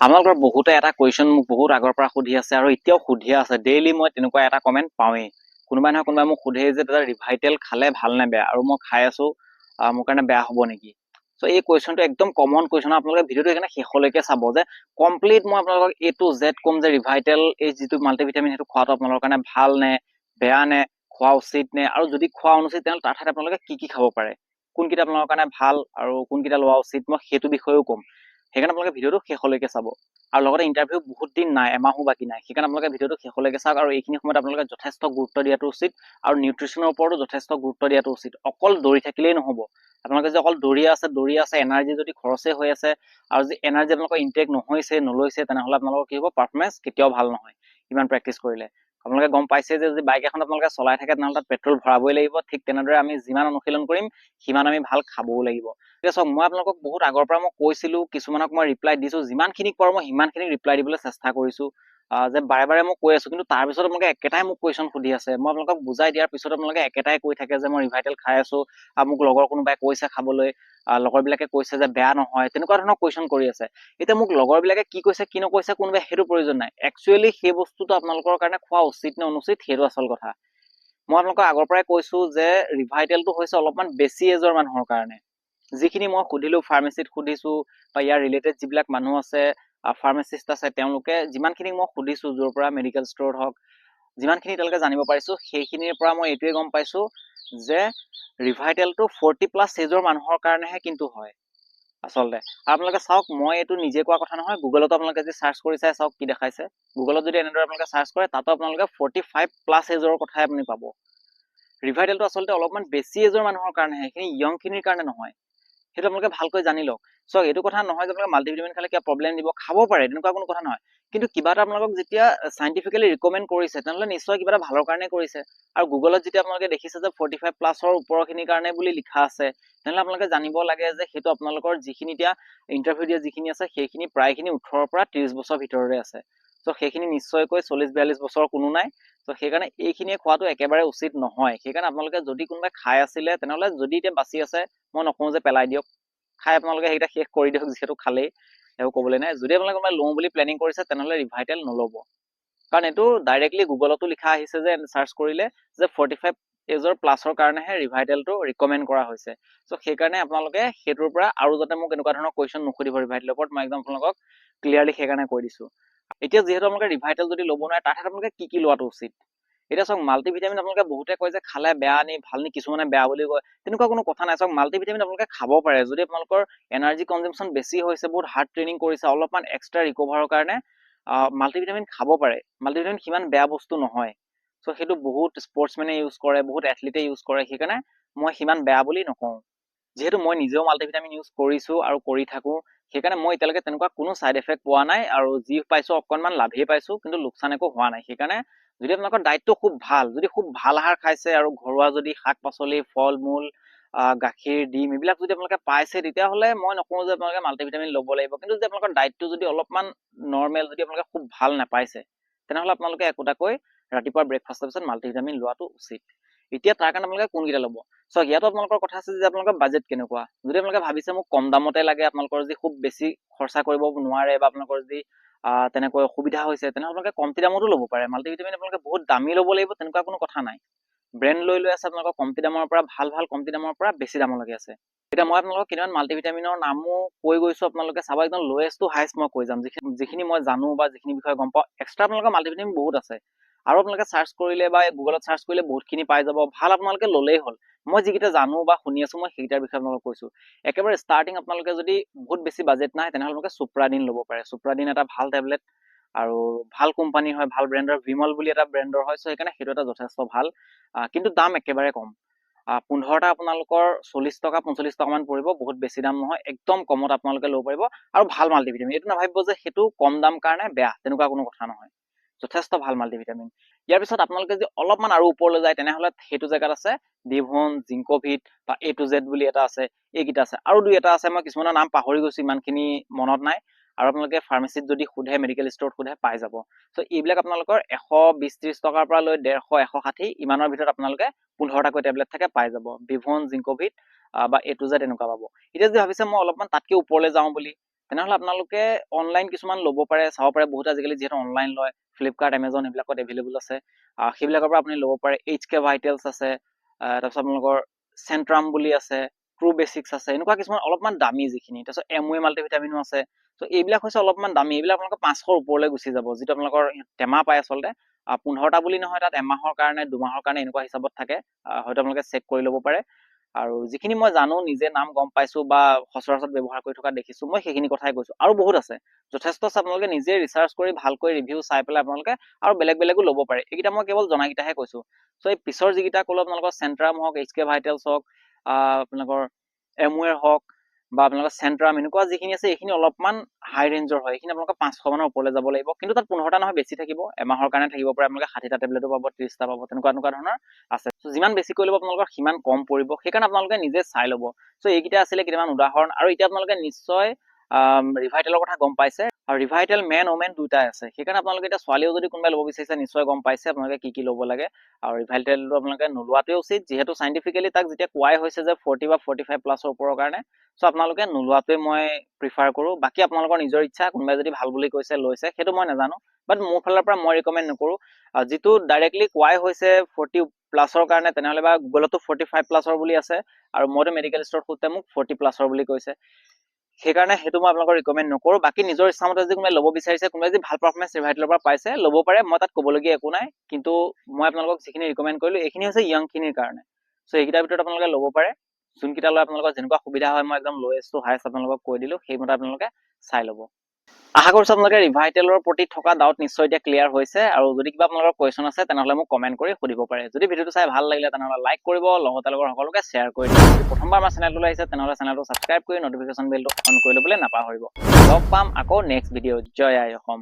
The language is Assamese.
আপোনালোকৰ বহুতে এটা কুৱেশ্যন মোক বহুত আগৰ পৰা সুধি আছে আৰু এতিয়াও সুধিয়ে আছে। ডেইলি মই তেনেকুৱা এটা কমেণ্ট পাওঁৱেই। কোনোবাই নহয় কোনোবাই মোক সুধে যে দাদা ৰিভাইটেল খালে ভাল নে বেয়া, আৰু মই খাই আছো, মোৰ কাৰণে বেয়া হ'ব নেকি? চ' এই কুৱেশ্যনটো একদম কমন কুৱেশ্যন। আপোনালোকে ভিডিঅ'টো সেইকাৰণে শেষলৈকে চাব, যে কমপ্লিট মই আপোনালোকক A to Z ক'ম যে ৰিভাইটেল এই যিটো মাল্টিভিটামিন সেইটো খোৱাটো আপোনালোকৰ কাৰণে ভাল নে বেয়া নে, খোৱা উচিত নে, আৰু যদি খোৱা অনুচিত তেনেহ'লে তাৰ ঠাইত আপোনালোকে কি কি খাব পাৰে, কোনকেইটা আপোনালোকৰ কাৰণে ভাল আৰু কোনকেইটা লোৱা উচিত, মই সেইটো বিষয়েও ক'ম। সেইকাৰণে আপোনালোকে ভিডিঅ'টো শেষলৈকে চাব। আৰু লগতে ইণ্টাৰভিউ বহুত দিন নাই, এমাহো বাকী নাই, সেইকাৰণে আপোনালোকে ভিডিঅ'টো শেষলৈকে চাওক। আৰু এইখিনি সময়ত আপোনালোকে যথেষ্ট গুৰুত্ব দিয়াটো উচিত, আৰু নিউট্ৰিচনৰ ওপৰতো যথেষ্ট গুৰুত্ব দিয়াটো উচিত। অকল দৌৰি থাকিলেই নহ'ব। আপোনালোকে যে অকল দৌৰি আছে এনাৰ্জি যদি খৰচে হৈ আছে, আৰু যদি এনাৰ্জি আপোনালোকৰ ইনটেক নলৈছে, তেনেহ'লে আপোনালোকৰ কি হ'ব, পাৰফৰ্মেঞ্চ কেতিয়াও ভাল নহয় ইমান প্ৰেক্টিচ কৰিলে। আপোনালোকে গম পাইছে যে যদি বাইক এখন আপোনালোকে চলাই থাকে তেনেহ'লে তাত পেট্ৰল ভৰাবই লাগিব। ঠিক তেনেদৰে আমি যিমান অনুশীলন কৰিম সিমান আমি ভাল খাবও লাগিব। এতিয়া চাওক, মই আপোনালোকক বহুত আগৰ পৰা মই কৈছিলো, কিছুমানক মই ৰিপ্লাই দিছো, যিমানখিনিক পাৰো মই সিমানখিনিক ৰিপ্লাই দিবলৈ চেষ্টা কৰিছো। যে বাৰে বাৰে মই কৈ আছো, কিন্তু তাৰপিছত আপোনালোকে একেটাই মোক কুৱেশ্যন সুধি আছে। মই আপোনালোকক বুজাই দিয়াৰ পিছত আপোনালোকে একেটাই কৈ থাকে যে মই ৰিভাইটেল খাই আছো, মোক লগৰ কোনোবাই কৈছে খাবলৈ, লগৰবিলাকে কৈছে যে বেয়া নহয়, তেনেকুৱা ধৰণৰ কুৱেশ্যন কৰি আছে। এতিয়া মোক লগৰবিলাকে কি কৈছে কি নকৈছে কোনোবাই সেইটো প্ৰয়োজন নাই। একচুৱেলি সেই বস্তুটো আপোনালোকৰ কাৰণে খোৱা উচিত নে অনুচিত সেইটো আচল কথা। মই আপোনালোকক আগৰ পৰাই কৈছো যে ৰিভাইটেলটো হৈছে অলপমান বেছি এজৰ মানুহৰ কাৰণে। যিখিনি মই সুধিলো, ফাৰ্মাচিত সুধিছো বা ইয়াৰ ৰিলেটেড যিবিলাক মানুহ আছে, ফাৰ্মাচিষ্ট আছে, তেওঁলোকে যিমানখিনি মই সুধিছো, য'ৰ পৰা মেডিকেল ষ্ট'ৰত হওক, যিমানখিনি তেওঁলোকে জানিব পাৰিছো, সেইখিনিৰ পৰা মই এইটোৱে গম পাইছো যে ৰিভাইটেলটো 40+ এজৰ মানুহৰ কাৰণেহে কিন্তু হয় আচলতে। আপোনালোকে চাওক, মই এইটো নিজে কোৱা কথা নহয়, গুগলতো আপোনালোকে যদি চাৰ্চ কৰি চাই চাওক কি দেখাইছে। গুগলত যদি এনেদৰে আপোনালোকে চাৰ্চ কৰে, তাতো আপোনালোকে 45+ এজৰ কথাই আপুনি পাব। ৰিভাইটেলটো আচলতে অলপমান বেছি এজৰ মানুহৰ কাৰণেহে, সেইখিনি য়ংখিনিৰ কাৰণে নহয়। সেইটো আপোনালোকে ভালকৈ জানি লওক। চাওক, এইটো কথা নহয় যে আপোনালোকে মাল্টিভিটামিন খালে কিবা প্ৰব্লেম দিব, খাব পাৰে, তেনেকুৱা কোনো কথা নহয়। কিন্তু কিবা এটা আপোনালোকক যেতিয়া চাইণ্টিফিকেলি ৰিকমেণ্ড কৰিছে, তেনেহ'লে নিশ্চয় কিবা এটা ভালৰ কাৰণে কৰিছে। আৰু গুগলত যেতিয়া আপোনালোকে দেখিছে যে 45+ৰ ওপৰখিনিৰ কাৰণে বুলি লিখা আছে, তেনেহ'লে আপোনালোকে জানিব লাগে যে সেইটো আপোনালোকৰ যিখিনি এতিয়া ইণ্টাৰভিউ দিয়া যিখিনি আছে, সেইখিনি প্ৰায়খিনি 18ৰ পৰা 30 বছৰ ভিতৰৰে আছে। চ' সেইখিনি নিশ্চয়কৈ 40-42 বছৰ কোনো নাই। চ' সেইকাৰণে এইখিনিয়ে খোৱাটো একেবাৰে উচিত নহয়। সেইকাৰণে আপোনালোকে যদি কোনোবাই খাই আছিলে, তেনেহ'লে যদি এতিয়া বাচি আছে, মই নকওঁ যে পেলাই দিয়ক, খাই আপোনালোকে সেইকেইটা শেষ কৰি দিয়ক, যিহেতু খালেই, একো ক'বলৈ নাই। যদি আপোনালোকে কোনোবাই লওঁ বুলি প্লেনিং কৰিছে, তেনেহ'লে ৰিভাইটেল নল'ব। কাৰণ এইটো ডাইৰেক্টলি গুগলতো লিখা আহিছে যে চাৰ্চ কৰিলে যে 45 এজৰ প্লাছৰ কাৰণেহে ৰিভাইটেলটো ৰিকমেণ্ড কৰা হৈছে। চ' সেইকাৰণে আপোনালোকে সেইটোৰ পৰা আৰু যাতে মোক এনেকুৱা ধৰণৰ কুৱেশ্যন নুসুধিব ৰিভাইটেলৰ ওপৰত, মই একদম আপোনালোকক ক্লিয়াৰলি সেইকাৰণে কৈ দিছো। এতিয়া যিহেতু আপোনালোকে ৰিভাইটেল যদি ল'ব নোৱাৰে, তাৰ ঠাইত আপোনালোকে কি কি লোৱাটো উচিত। এতিয়া চাওক, মাল্টিভিটামিন আপোনালোকে বহুতে কয় যে খালে বেয়া নি ভাল নি, কিছুমানে বেয়া বুলি কয়, তেনেকুৱা কোনো কথা নাই। চাওক, মাল্টিভিটামিন আপোনালোকে খাব পাৰে যদি আপোনালোকৰ এনাৰ্জি কনজাম্পশ্যন বেছি হৈছে, বহুত হাৰ্ড ট্ৰেইনিং কৰিছে, অলপমান এক্সট্ৰা ৰিকভাৰৰ কাৰণে মাল্টিভিটামিন খাব পাৰে। মাল্টিভিটামিন সিমান বেয়া বস্তু নহয়। চ' সেইটো বহুত স্পৰ্টছমেনে ইউজ কৰে, বহুত এথলিটে ইউজ কৰে, সেইকাৰণে মই সিমান বেয়া বুলি নকওঁ। যিহেতু মই নিজেও মাল্টিভিটামিন ইউজ কৰিছো আৰু কৰি থাকো, সেইকাৰণে মই এতিয়ালৈকে তেনেকুৱা কোনো ছাইড এফেক্ট পোৱা নাই, আৰু যি পাইছো অকণমান লাভেই পাইছো, কিন্তু লোকচান একো হোৱা নাই। সেইকাৰণে যদি আপোনালোকৰ ডায়েটটো খুব ভাল, যদি খুব ভাল আহাৰ খাইছে, আৰু ঘৰুৱা যদি শাক পাচলি, ফল মূল, গাখীৰ, ডিম এইবিলাক যদি আপোনালোকে পাইছে, তেতিয়াহ'লে মই নকওঁ যে আপোনালোকে মাল্টিভিটামিন ল'ব লাগিব। কিন্তু যদি আপোনালোকৰ ডায়েটটো যদি অলপমান নৰ্মেল, যদি আপোনালোকে খুব ভাল নাপাইছে, তেনেহ'লে আপোনালোকে একোটাকৈ ৰাতিপুৱা ব্ৰেকফাষ্টৰ পিছত মাল্টিভিটামিন লোৱাটো উচিত। এতিয়া তাৰ কাৰণে আপোনালোকে কোনকেইটা ল'ব। চ' ইয়াতো আপোনালোকৰ কথা আছে যে আপোনালোকৰ বাজেট কেনেকুৱা। যদি আপোনালোকে ভাবিছে মোক কম দামতে লাগে, আপোনালোকৰ যদি খুব বেছি খৰচা কৰিব নোৱাৰে, বা আপোনালোকৰ যদি তেনেকৈ অসুবিধা হৈছে, তেনেহ'লে আপোনালোকে কমতি দামতো ল'ব পাৰে। মাল্টিভিটামিন আপোনালোকে বহুত দামী ল'ব লাগিব তেনেকুৱা কোনো কথা নাই। ব্ৰেণ্ড লৈ আছে আপোনালোকৰ কমতি দামৰ পৰা ভাল কমতি দামৰ পৰা বেছি দামলৈকে আছে। এতিয়া মই আপোনালোকক কেইটামান মাল্টিভিটামিনৰ নামো কৈ গৈছো, আপোনালোকে চাব, একদম লোৱেষ্ট টু হাইষ্ট মই কৈ যাম, যিখিনি মই জানো বা যিখিনি বিষয়ে গম পাওঁ। এক্সট্ৰা আপোনালোকৰ মাল্টিভিটামিন বহুত আছে, আৰু আপোনালোকে চাৰ্চ কৰিলে বা গুগলত চাৰ্চ কৰিলে বহুতখিনি পাই যাব। ভাল আপোনালোকে ল'লেই হ'ল। মই যিকেইটা জানো বা শুনি আছো, মই সেইকেইটাৰ বিষয়ে আপোনালোকক কৈছো। একেবাৰে ষ্টাৰ্টিং আপোনালোকে যদি বহুত বেছি বাজেট নাই, তেনেহ'লে আপোনালোকে চুপ্ৰাডিন ল'ব পাৰে। চুপ্ৰাডিন এটা ভাল টেবলেট, আৰু ভাল কোম্পানী হয়, ভাল ব্ৰেণ্ডৰ, বিমল বুলি এটা ব্ৰেণ্ডৰ হয়। চ' সেইকাৰণে সেইটো এটা যথেষ্ট ভাল, কিন্তু দাম একেবাৰে কম। 15টা আপোনালোকৰ 40 টকা 45 টকামান পৰিব, বহুত বেছি দাম নহয়, একদম কমত আপোনালোকে ল'ব পাৰিব। আৰু ভাল মাল্টিভিটামিন, এইটো নাভাবিব যে সেইটো কম দাম কাৰণে বেয়া, তেনেকুৱা কোনো কথা নহয়, যথেষ্ট ভাল মাল্টিভিটামিন। ইয়াৰ পিছত আপোনালোকে যদি অলপমান আৰু ওপৰলৈ যায়, তেনেহ'লে সেইটো জেগাত আছে ডিভন, জিংকোভিট বা A to Z বুলি এটা আছে, এইকেইটা আছে। আৰু দুই এটা আছে, মই কিছুমানৰ নাম পাহৰি গৈছো, ইমানখিনি মনত নাই। আৰু আপোনালোকে ফাৰ্মাচিত যদি সোধে, মেডিকেল ষ্ট'ৰত সোধে, পাই যাব। চ' এইবিলাক আপোনালোকৰ 120-30 টকাৰ পৰা লৈ 150-160 ইমানৰ ভিতৰত আপোনালোকে 15টাকৈ টেবলেট থাকে, পাই যাব। ডিভন, জিংকোভিট বা A to Z এনেকুৱা পাব। এতিয়া যদি ভাবিছে মই অলপমান তাতকৈ ওপৰলৈ যাওঁ বুলি, তেনেহ'লে আপোনালোকে অনলাইন কিছুমান ল'ব পাৰে, চাব পাৰে। বহুত আজিকালি যিহেতু অনলাইন লয়, ফ্লিপকাৰ্ট, এমেজন এইবিলাকত এভেইলেবল আছে। সেইবিলাকৰ পৰা আপুনি ল'ব পাৰে। HK Vitals আছে, তাৰপিছত আপোনালোকৰ চেণ্ট্ৰাম বুলি আছে, ট্ৰু বেচিক্স আছে, এনেকুৱা কিছুমান অলপমান দামী যিখিনি। তাৰপিছত MOA মাল্টিভিটামিনো আছে। চ' এইবিলাক হৈছে অলপমান দামী। এইবিলাক আপোনালোকৰ 500ৰ ওপৰলৈ গুচি যাব, যিটো আপোনালোকৰ টেমা পায় আচলতে। 15টা বুলি নহয়, তাত এমাহৰ কাৰণে 2 মাহৰ কাৰণে এনেকুৱা হিচাপত থাকে। হয়তো আপোনালোকে চেক কৰি ল'ব পাৰে। আৰু যিখিনি মই জানো, নিজে নাম গম পাইছো বা সচৰাচৰ ব্যৱহাৰ কৰি থকা দেখিছো, মই সেইখিনি কথাই কৈছো। আৰু বহুত আছে, যথেষ্ট আছে। আপোনালোকে নিজে ৰিচাৰ্চ কৰি ভালকৈ ৰিভিউ চাই পেলাই আপোনালোকে আৰু বেলেগো ল'ব পাৰে। এইকেইটা মই কেৱল জনাকেইটাহে কৈছো। চ' এই পিছৰ যিকেইটা ক'লো, আপোনালোকৰ চেণ্ট্ৰাম হওক, HK Vitals হওক, আপোনালোকৰ MOA হওক বা আপোনালোকৰ চেণ্ট্ৰাম, এনেকুৱা যিখিনি আছে এইখিনি অলপমান হাই ৰেঞ্জৰ হয়। এইখিনি আপোনালোকৰ 500 মানৰ ওপৰলৈ যাব লাগিব। কিন্তু তাত 15টা নহয়, বেছি থাকিব। এমাহৰ কাৰণে থাকিব পাৰে। আপোনালোকে 60টা টেবলেটো পাব, 30টা পাব, তেনেকুৱা ধৰণৰ আছে। চ' যিমান বেছি কৰি ল'ব আপোনালোকৰ সিমান কম পৰিব। সেইকাৰণে আপোনালোকে নিজে চাই ল'ব। চ' এইকেইটা আছিলে কেইটামান উদাহৰণ। আৰু এতিয়া আপোনালোকে নিশ্চয় ৰিভাইটেলৰ কথা গম পাইছে। আৰু ৰিভাইটেল মেন ওমেন দুটাই আছে। সেইকাৰণে আপোনালোকে এতিয়া ছোৱালীও যদি কোনোবাই ল'ব বিচাৰিছে, নিশ্চয় গম পাইছে আপোনালোকে কি ল'ব লাগে। আৰু ৰিভাইটেলটো আপোনালোকে নোলোৱাটোৱে উচিত, যিহেতু চাইণ্টিফিকেলি তাক যেতিয়া কোৱাই হৈছে যে 40 বা 45 প্লাছৰ ওপৰৰ কাৰণে। চ' আপোনালোকে নোলোৱাটোৱে মই প্ৰিফাৰ কৰোঁ। বাকী আপোনালোকৰ নিজৰ ইচ্ছা, কোনোবাই যদি ভাল বুলি কৈছে লৈছে, সেইটো মই নাজানো। বাট মোৰ ফালৰ পৰা মই ৰিকমেণ্ড নকৰোঁ। যিটো ডাইৰেক্টলি কোৱাই হৈছে 40 প্লাছৰ কাৰণে, তেনেহ'লে বা গুগলতো 45 প্লাছৰ বুলি আছে, আৰু মইতো মেডিকেল ষ্টৰত সুধোতে মোক 40 প্লাছৰ বুলি কৈছে। সেইকাৰণে সেইটো মই আপোনালোকক ৰিকমেণ্ড নকৰোঁ। বাকী নিজৰ ইচ্ছামতে যদি কোনোবাই ল'ব বিচাৰিছে, কোনোবাই যদি ভাল পাৰফৰ্মেঞ্চ ৰিভাইটেলৰ পৰা পাইছে, ল'ব পাৰে। মই তাত ক'বলগীয়া একো নাই। কিন্তু মই আপোনালোকক যিখিনি ৰিকমেণ্ড কৰিলোঁ, এইখিনি হৈছে য়ংখিনিৰ কাৰণে। চ' এইকেইটাৰ ভিতৰত আপোনালোকে ল'ব পাৰে। যোনকেইটা লৈ আপোনালোকৰ যেনেকুৱা সুবিধা হয়, মই একদম লোৱেষ্ট টু হাইষ্ট আপোনালোকক কৈ দিলোঁ। সেইমতে আপোনালোকে চাই ল'ব। আশা কৰিছোঁ আপোনালোকে ৰিভাইটেলৰ প্ৰতি থকা ডাউট নিশ্চয় এতিয়া ক্লিয়াৰ হৈছে। আৰু যদি কিবা আপোনালোকৰ কুৱেশ্যন আছে, তেনেহ'লে মোক কমেণ্ট কৰি সুধিব পাৰে। যদি ভিডিঅ'টো চাই ভাল লাগিলে, তেনেহ'লে লাইক কৰিব, লগতে সকলোকে শ্বেয়াৰ কৰি দিব। যদি প্ৰথমবাৰ আমাৰ চেনেলটোলৈ আহিছে, তেনেহ'লে চেনেলটো ছাবস্ক্ৰাইব কৰি নটিফিকেশ্যন বেলটো অন কৰি ল'বলৈ নাপাহৰিব। লগ পাম আকৌ নেক্সট ভিডিঅ'ত। জয় আই অসম।